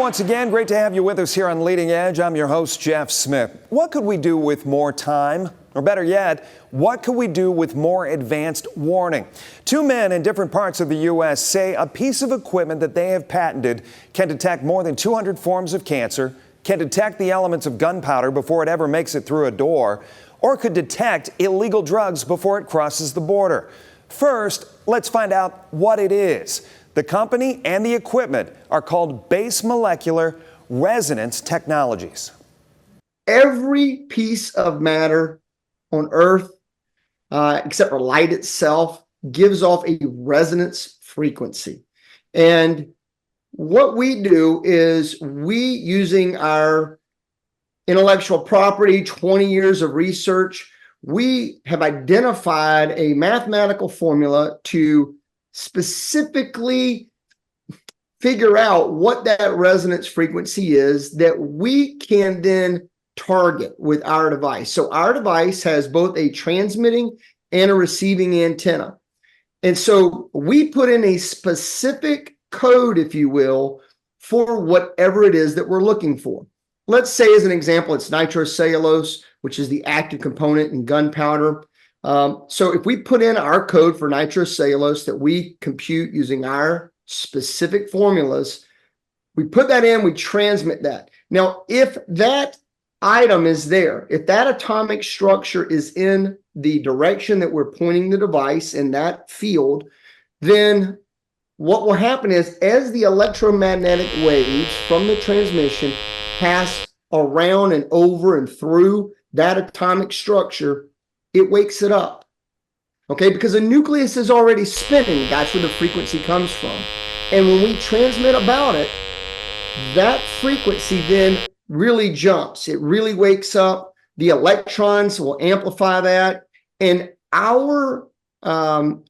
once again. Great to have you with us here on Leading Edge. I'm your host, Jeff Smith. What could we do with more time? Or better yet, what could we do with more advanced warning? Two men in different parts of the U.S. say a piece of equipment that they have patented can detect more than 200 forms of cancer, can detect the elements of gunpowder before it ever makes it through a door, or could detect illegal drugs before it crosses the border. First, let's find out what it is. The company and the equipment are called Base Molecular Resonance Technologies. Every piece of matter on Earth, except for light itself, gives off a resonance frequency. And what we do is using our intellectual property, 20 years of research, we have identified a mathematical formula to specifically figure out what that resonance frequency is that we can then target with our device. So our device has both a transmitting and a receiving antenna. And so we put in a specific code, if you will, for whatever it is that we're looking for. Let's say, as an example, it's nitrocellulose, which is the active component in gunpowder. So if we put in our code for nitrocellulose that we compute using our specific formulas, we put that in, we transmit that. Now, if that item is there, if that atomic structure is in the direction that we're pointing the device in that field, then what will happen is as the electromagnetic waves from the transmission pass around and over and through that atomic structure, it wakes it up, okay? Because the nucleus is already spinning. That's where the frequency comes from. And when we transmit about it, that frequency then really jumps. It really wakes up. The electrons will amplify that. And our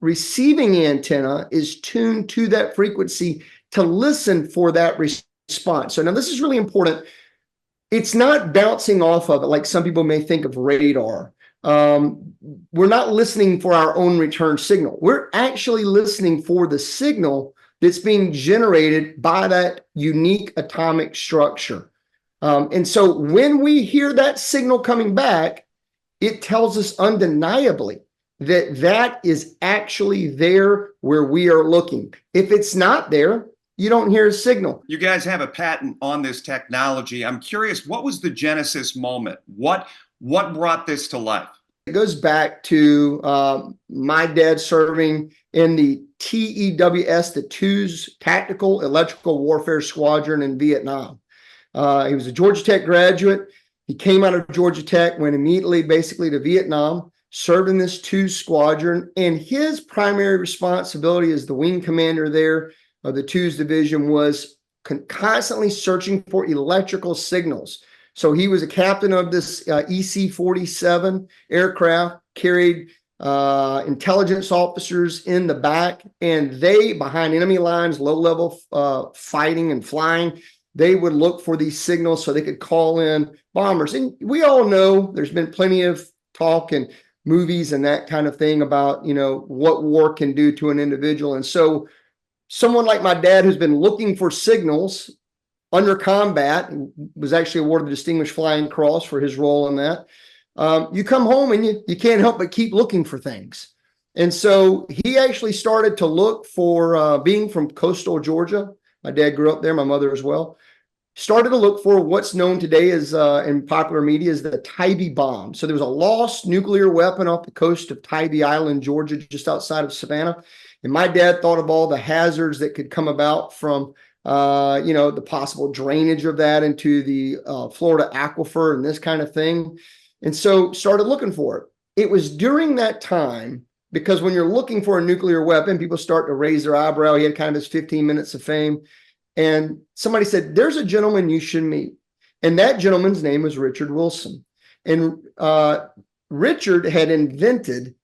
receiving antenna is tuned to that frequency to listen for that response. So now this is really important. It's not bouncing off of it like some people may think of radar. We're not listening for our own return signal. We're actually listening for the signal that's being generated by that unique atomic structure. And so when we hear that signal coming back, it tells us undeniably that that is actually there where we are looking. If it's not there, you don't hear a signal. You guys have a patent on this technology. I'm curious, what was the genesis moment? What brought this to life? It goes back to my dad serving in the TEWS, the TEWS Tactical Electrical Warfare Squadron in Vietnam. He was a Georgia Tech graduate. He came out of Georgia Tech, went immediately basically to Vietnam, served in this TEWS squadron, and his primary responsibility as the wing commander there of the TEWS division was constantly searching for electrical signals. So he was a captain of this EC-47 aircraft, carried intelligence officers in the back, and they, behind enemy lines, low-level fighting and flying, they would look for these signals so they could call in bombers. And we all know there's been plenty of talk and movies and that kind of thing about, you know, what war can do to an individual. And so someone like my dad who's been looking for signals under combat, was actually awarded the Distinguished Flying Cross for his role in that. You come home and you can't help but keep looking for things. And so he actually started to look for, being from coastal Georgia, my dad grew up there, my mother as well, started to look for what's known today as in popular media as the Tybee bomb. So there was a lost nuclear weapon off the coast of Tybee Island, Georgia, just outside of Savannah. And my dad thought of all the hazards that could come about from the possible drainage of that into the Florida aquifer and this kind of thing. And so started looking for it. It was during that time, because when you're looking for a nuclear weapon, people start to raise their eyebrow. He had kind of his 15 minutes of fame. And somebody said, there's a gentleman you should meet. And that gentleman's name was Richard Wilson. And Richard had invented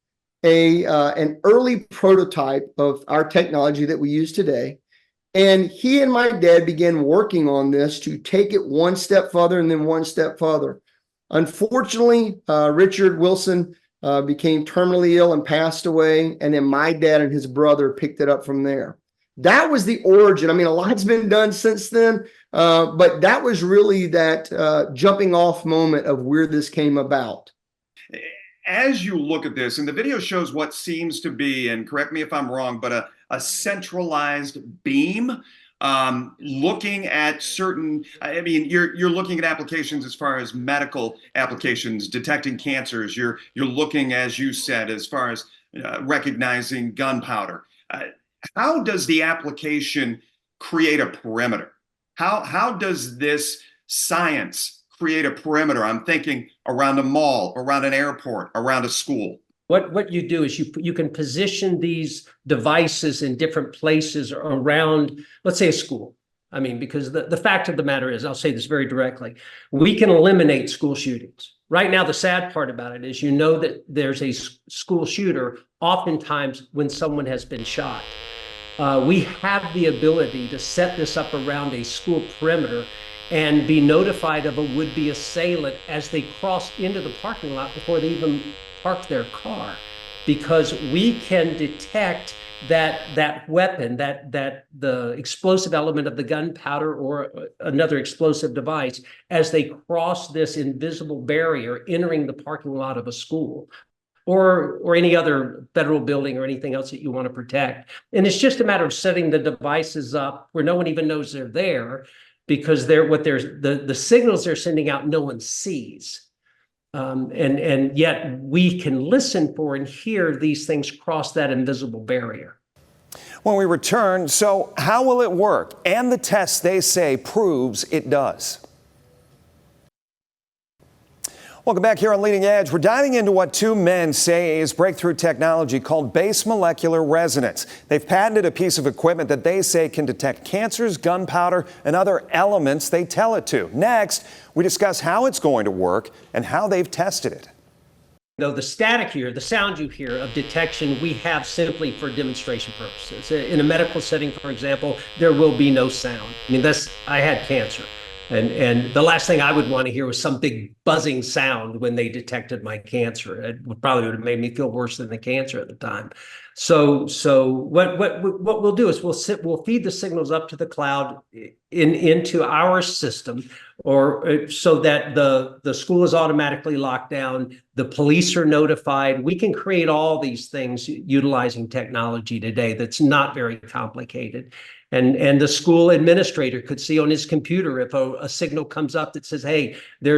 an early prototype of our technology that we use today. And he and my dad began working on this to take it one step further and then one step further. Unfortunately, Richard Wilson became terminally ill and passed away. And then my dad and his brother picked it up from there. that was the origin. I mean, a lot's been done since then, but that was really that jumping off moment of where this came about. As you look at this, and the video shows what seems to be, and correct me if I'm wrong, but a centralized beam looking at certain, I mean, you're looking at applications as far as medical applications, detecting cancers. You're looking, as you said, as far as recognizing gunpowder. How does the application create a perimeter? How does this science create a perimeter? I'm thinking around a mall, around an airport, around a school. What you do is you can position these devices in different places around, let's say, a school. I mean, because the fact of the matter is, I'll say this very directly, we can eliminate school shootings. Right now, the sad part about it is, you know, that there's a school shooter oftentimes when someone has been shot. We have the ability to set this up around a school perimeter and be notified of a would-be assailant as they cross into the parking lot before they even park their car, because we can detect that weapon, that the explosive element of the gunpowder or another explosive device, as they cross this invisible barrier entering the parking lot of a school or any other federal building or anything else that you want to protect. And it's just a matter of setting the devices up where no one even knows they're there, because the signals they're sending out, no one sees. And yet we can listen for and hear these things cross that invisible barrier. When we return, so how will it work? And the test, they say, proves it does. Welcome back here on Leading Edge. We're diving into what two men say is breakthrough technology called base molecular resonance. They've patented a piece of equipment that they say can detect cancers, gunpowder, and other elements they tell it to. Next, we discuss how it's going to work and how they've tested it. Though the static here, the sound you hear of detection, we have simply for demonstration purposes. In a medical setting, for example, there will be no sound. I mean, I had cancer. And the last thing I would want to hear was some big buzzing sound when they detected my cancer. It would have made me feel worse than the cancer at the time. So what we'll do is we'll feed the signals up to the cloud into our system, or so that the school is automatically locked down. The police are notified. We can create all these things utilizing technology today that's not very complicated. And the school administrator could see on his computer if a signal comes up that says, hey, there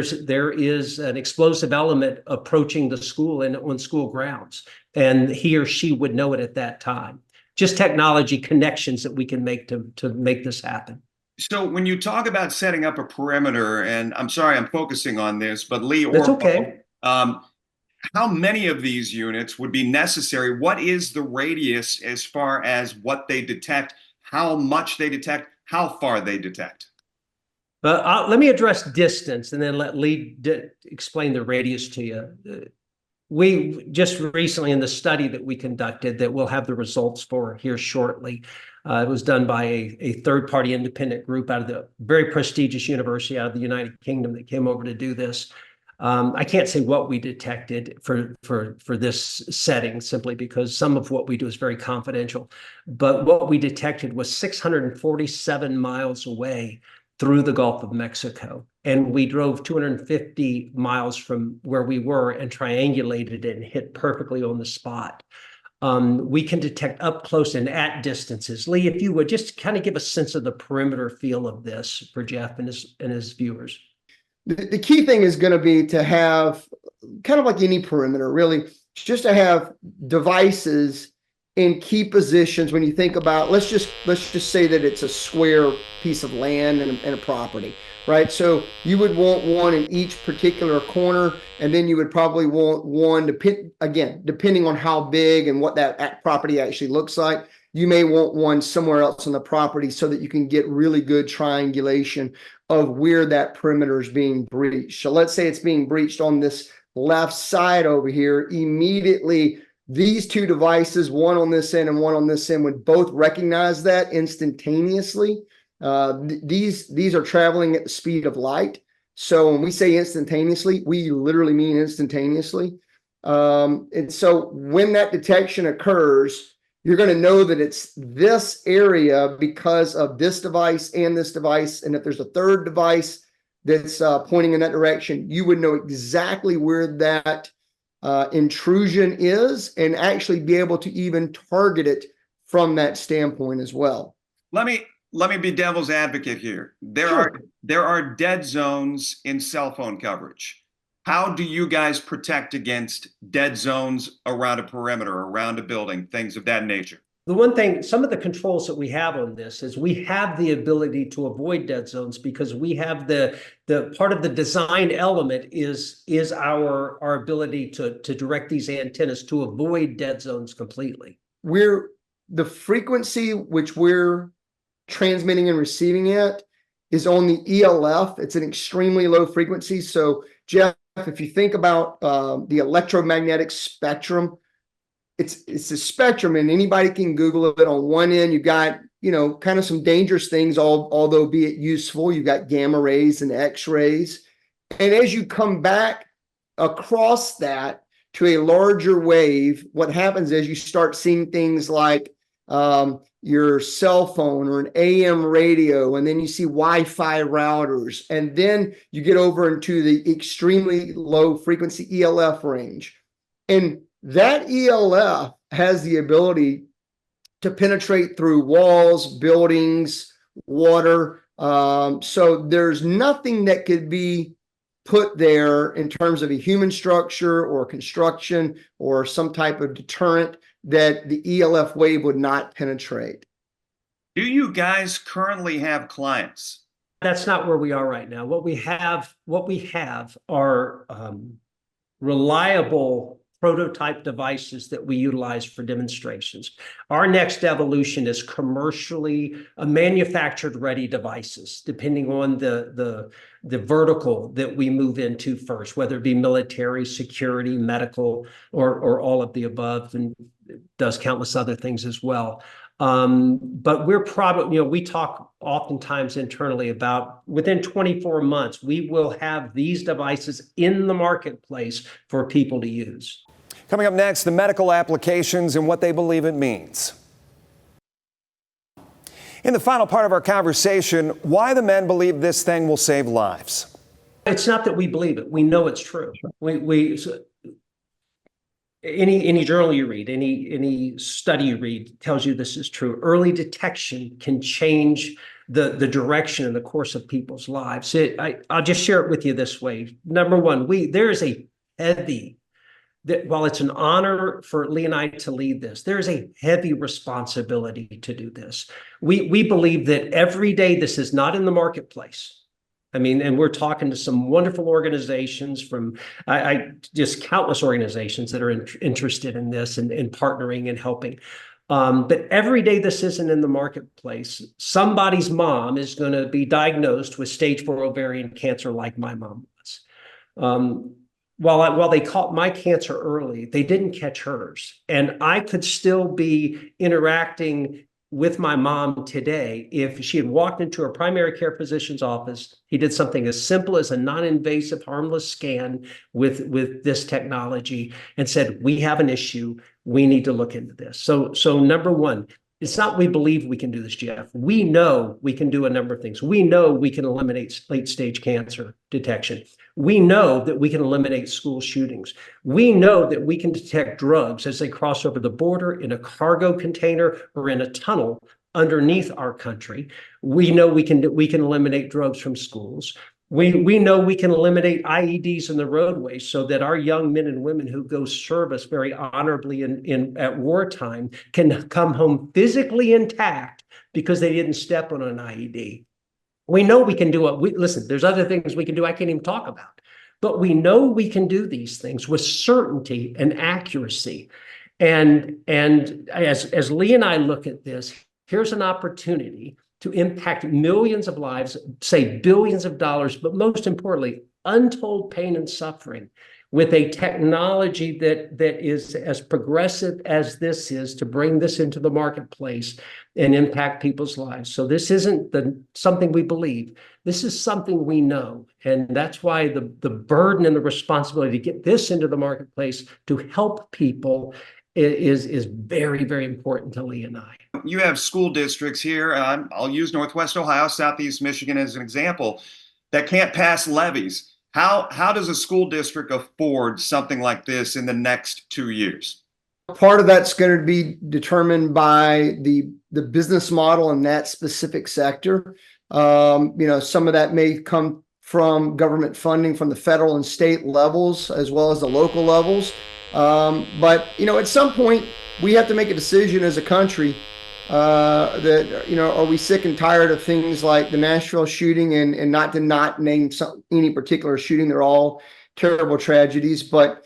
is an explosive element approaching the school and on school grounds. And he or she would know it at that time. Just technology connections that we can make to make this happen. So when you talk about setting up a perimeter, and I'm sorry I'm focusing on this, but Lee or That's okay. how many of these units would be necessary? What is the radius as far as what they detect? How much they detect, how far they detect? Let me address distance and then let Lee explain the radius to you. We just recently, in the study that we conducted that we'll have the results for here shortly, it was done by a third-party independent group out of the very prestigious university out of the United Kingdom that came over to do this. I can't say what we detected for this setting, simply because some of what we do is very confidential. But what we detected was 647 miles away through the Gulf of Mexico. And we drove 250 miles from where we were and triangulated it and hit perfectly on the spot. We can detect up close and at distances. Lee, if you would just kind of give a sense of the perimeter feel of this for Jeff and his viewers. The key thing is going to be to have, kind of like any perimeter, really, just to have devices in key positions. When you think about, let's just say that it's a square piece of land and a property, right? So you would want one in each particular corner, and then you would probably want one, depending on how big and what that property actually looks like. You may want one somewhere else on the property so that you can get really good triangulation of where that perimeter is being breached. So let's say it's being breached on this left side over here. Immediately, these two devices, one on this end and one on this end, would both recognize that instantaneously. These are traveling at the speed of light. So when we say instantaneously, we literally mean instantaneously. And so when that detection occurs, you're going to know that it's this area because of this device and this device. And if there's a third device that's pointing in that direction, you would know exactly where that intrusion is and actually be able to even target it from that standpoint as well. Let me be devil's advocate here. Sure. There are dead zones in cell phone coverage. How do you guys protect against dead zones around a perimeter, around a building, things of that nature? The one thing, some of the controls that we have on this is we have the ability to avoid dead zones because we have the part of the design element is our ability to direct these antennas to avoid dead zones completely. The frequency which we're transmitting and receiving at is on the ELF. It's an extremely low frequency. So Jeff, if you think about the electromagnetic spectrum, it's a spectrum, and anybody can Google it. On one end, you've got, kind of some dangerous things, although be it useful. You've got gamma rays and X-rays. And as you come back across that to a larger wave, what happens is you start seeing things like your cell phone or an AM radio, and then you see Wi-Fi routers, and then you get over into the extremely low frequency ELF range. And that ELF has the ability to penetrate through walls, buildings, water. So there's nothing that could be put there in terms of a human structure or construction or some type of deterrent that the ELF wave would not penetrate. Do you guys currently have clients? That's not where we are right now. What we have are reliable prototype devices that we utilize for demonstrations. Our next evolution is commercially manufactured ready devices, depending on the vertical that we move into first, whether it be military, security, medical, or all of the above, and does countless other things as well. But we're probably, we talk oftentimes internally about within 24 months, we will have these devices in the marketplace for people to use. Coming up next, the medical applications and what they believe it means. In the final part of our conversation, why the men believe this thing will save lives. It's not that we believe it. We know it's true. Any journal you read, any study you read tells you this is true. Early detection can change the direction and the course of people's lives. I'll just share it with you this way. Number one, there is a heavy, while it's an honor for Lee and I to lead this, there is a heavy responsibility to do this. We believe that every day this is not in the marketplace. I mean, and we're talking to some wonderful organizations from just countless organizations that are interested in this and partnering and helping. But every day this isn't in the marketplace, somebody's mom is going to be diagnosed with stage 4 ovarian cancer like my mom was. While they caught my cancer early, they didn't catch hers. And I could still be interacting with my mom today if she had walked into her primary care physician's office. He did something as simple as a non-invasive, harmless scan with this technology and said, we have an issue. We need to look into this. So number one, it's not we believe we can do this, Jeff. We know we can do a number of things. We know we can eliminate late-stage cancer detection. We know that we can eliminate school shootings. We know that we can detect drugs as they cross over the border in a cargo container or in a tunnel underneath our country. We know we can eliminate drugs from schools. We know we can eliminate IEDs in the roadways so that our young men and women who go service very honorably at wartime can come home physically intact because they didn't step on an IED. We know we can do listen, there's other things we can do I can't even talk about, but we know we can do these things with certainty and accuracy. And as Lee and I look at this, here's an opportunity to impact millions of lives, save billions of dollars, but most importantly, untold pain and suffering with a technology that is as progressive as this is to bring this into the marketplace and impact people's lives. So this isn't something we believe. This is something we know. And that's why the burden and the responsibility to get this into the marketplace to help people is very, very important to Lee and I. You have school districts here, I'll use Northwest Ohio, Southeast Michigan as an example, that can't pass levies. How does a school district afford something like this in the next 2 years? Part of that's going to be determined by the business model in that specific sector. Some of that may come from government funding from the federal and state levels, as well as the local levels. But at some point, we have to make a decision as a country are we sick and tired of things like the Nashville shooting, and not to name any particular shooting, they're all terrible tragedies. But,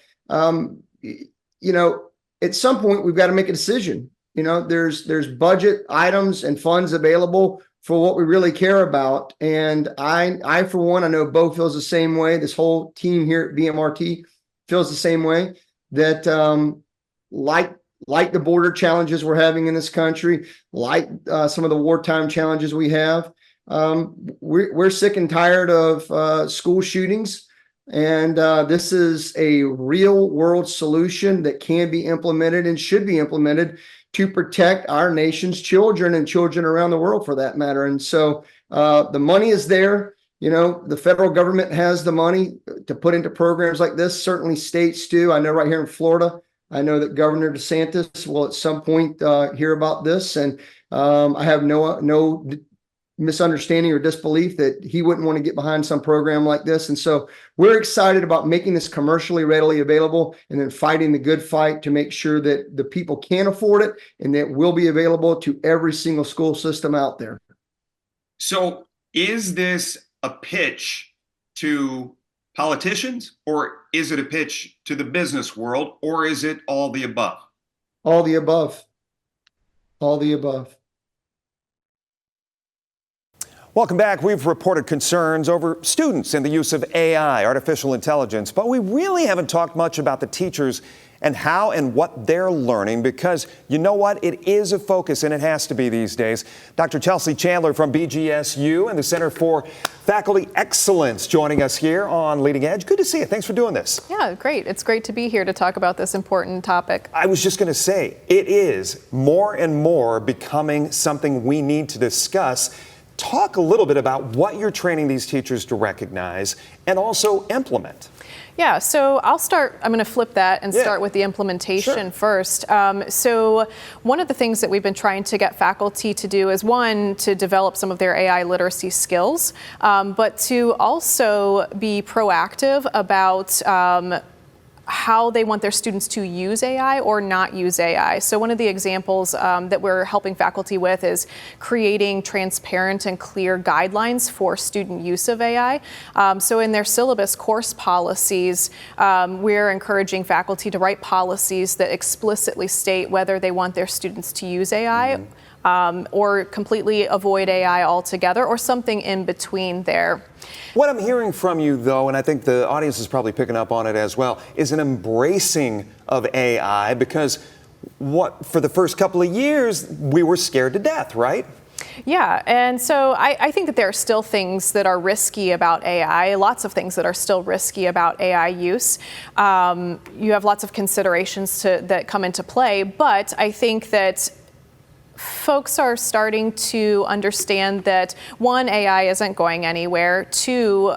at some point, we've got to make a decision. There's budget items and funds available for what we really care about. And I for one, I know Bo feels the same way. This whole team here at BMRT feels the same way, that like the border challenges we're having in this country, like some of the wartime challenges we have, we're sick and tired of school shootings. And this is a real world solution that can be implemented and should be implemented to protect our nation's children and children around the world, for that matter. And so the money is there. The federal government has the money to put into programs like this. Certainly states do. I know right here in Florida, I know that Governor DeSantis will at some point hear about this. And I have no misunderstanding or disbelief that he wouldn't want to get behind some program like this. And so we're excited about making this commercially readily available, and then fighting the good fight to make sure that the people can afford it and that will be available to every single school system out there. So is this a pitch to politicians, or is it a pitch to the business world, or is it all the above? All the above. All the above. Welcome back. We've reported concerns over students and the use of AI, artificial intelligence, but we really haven't talked much about the teachers and how and what they're learning, because you know what? It is a focus, and it has to be these days. Dr. Chelsea Chandler from BGSU and the Center for Faculty Excellence joining us here on Leading Edge. Good to see you. Thanks for doing this. Yeah, great. It's great to be here to talk about this important topic. I was just going to say, it is more and more becoming something we need to discuss. Talk a little bit about what you're training these teachers to recognize and also implement. Yeah, so I'm going to flip that and start with the implementation first. So one of the things that we've been trying to get faculty to do is, one, to develop some of their AI literacy skills, but to also be proactive about how they want their students to use AI or not use AI. So one of the examples that we're helping faculty with is creating transparent and clear guidelines for student use of AI. So in their syllabus course policies, we're encouraging faculty to write policies that explicitly state whether they want their students to use AI or completely avoid AI altogether, or something in between there. What I'm hearing from you, though, and I think the audience is probably picking up on it as well, is an embracing of AI, because for the first couple of years, we were scared to death, right? Yeah, and so I think that there are still things that are risky about AI, lots of things that are still risky about AI use. You have lots of considerations that come into play, but I think that folks are starting to understand that, one, AI isn't going anywhere. Two,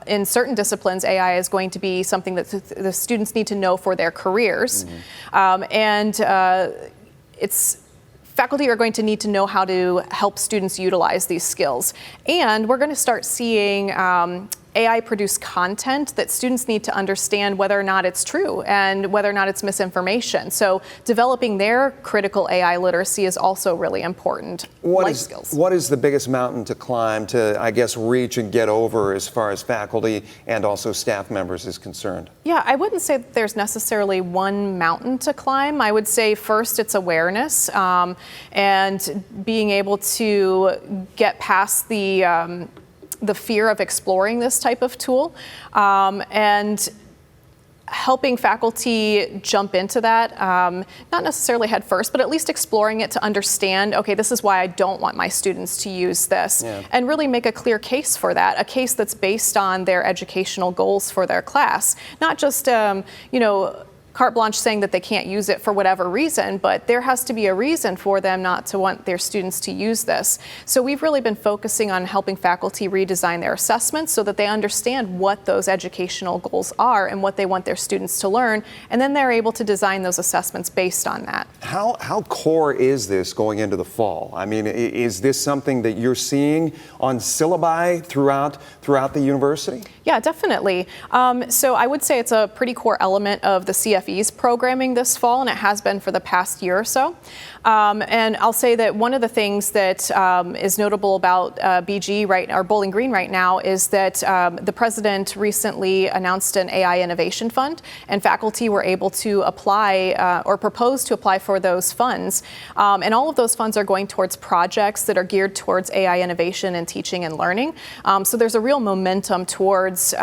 in certain disciplines, AI is going to be something that the students need to know for their careers. Faculty are going to need to know how to help students utilize these skills. And we're going to start seeing AI produce content that students need to understand whether or not it's true and whether or not it's misinformation. So developing their critical AI literacy is also really important. Life skills. What is the biggest mountain to climb to, I guess, reach and get over as far as faculty and also staff members is concerned? Yeah, I wouldn't say that there's necessarily one mountain to climb. I would say first it's awareness and being able to get past the fear of exploring this type of tool, and helping faculty jump into that, not necessarily head first, but at least exploring it to understand, okay, this is why I don't want my students to use this, and really make a clear case for that, a case that's based on their educational goals for their class, not just, carte blanche saying that they can't use it for whatever reason, but there has to be a reason for them not to want their students to use this. So we've really been focusing on helping faculty redesign their assessments so that they understand what those educational goals are and what they want their students to learn, and then they're able to design those assessments based on that. How core is this going into the fall? I mean, is this something that you're seeing on syllabi throughout the university? Yeah, definitely. So I would say it's a pretty core element of the CFE's programming this fall, and it has been for the past year or so. And I'll say that one of the things that is notable about BG or Bowling Green right now is that the president recently announced an AI Innovation Fund, and faculty were able to apply or propose to apply for those funds. And all of those funds are going towards projects that are geared towards AI innovation and teaching and learning. So there's a real momentum towards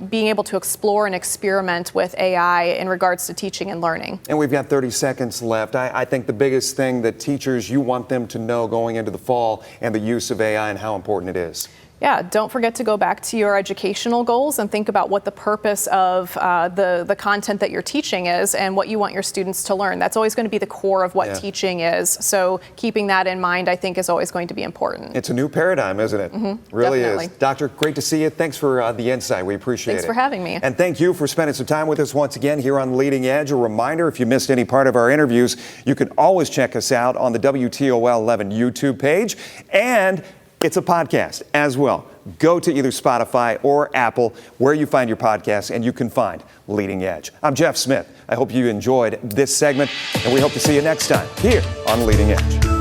being able to explore and experiment with AI in regards to teaching and learning. And we've got 30 seconds left. I think the biggest thing that teachers, you want them to know going into the fall and the use of AI and how important it is. Yeah, don't forget to go back to your educational goals and think about what the purpose of the content that you're teaching is and what you want your students to learn. That's always going to be the core of what teaching is. So keeping that in mind, I think, is always going to be important. It's a new paradigm, isn't it? Really definitely. is. Doctor, great to see you. Thanks for the insight. We appreciate it. Thanks for having me. And thank you for spending some time with us once again here on Leading Edge. A reminder, if you missed any part of our interviews, you can always check us out on the WTOL 11 YouTube page. And it's a podcast as well. Go to either Spotify or Apple, where you find your podcasts, and you can find Leading Edge. I'm Jeff Smith. I hope you enjoyed this segment, and we hope to see you next time here on Leading Edge.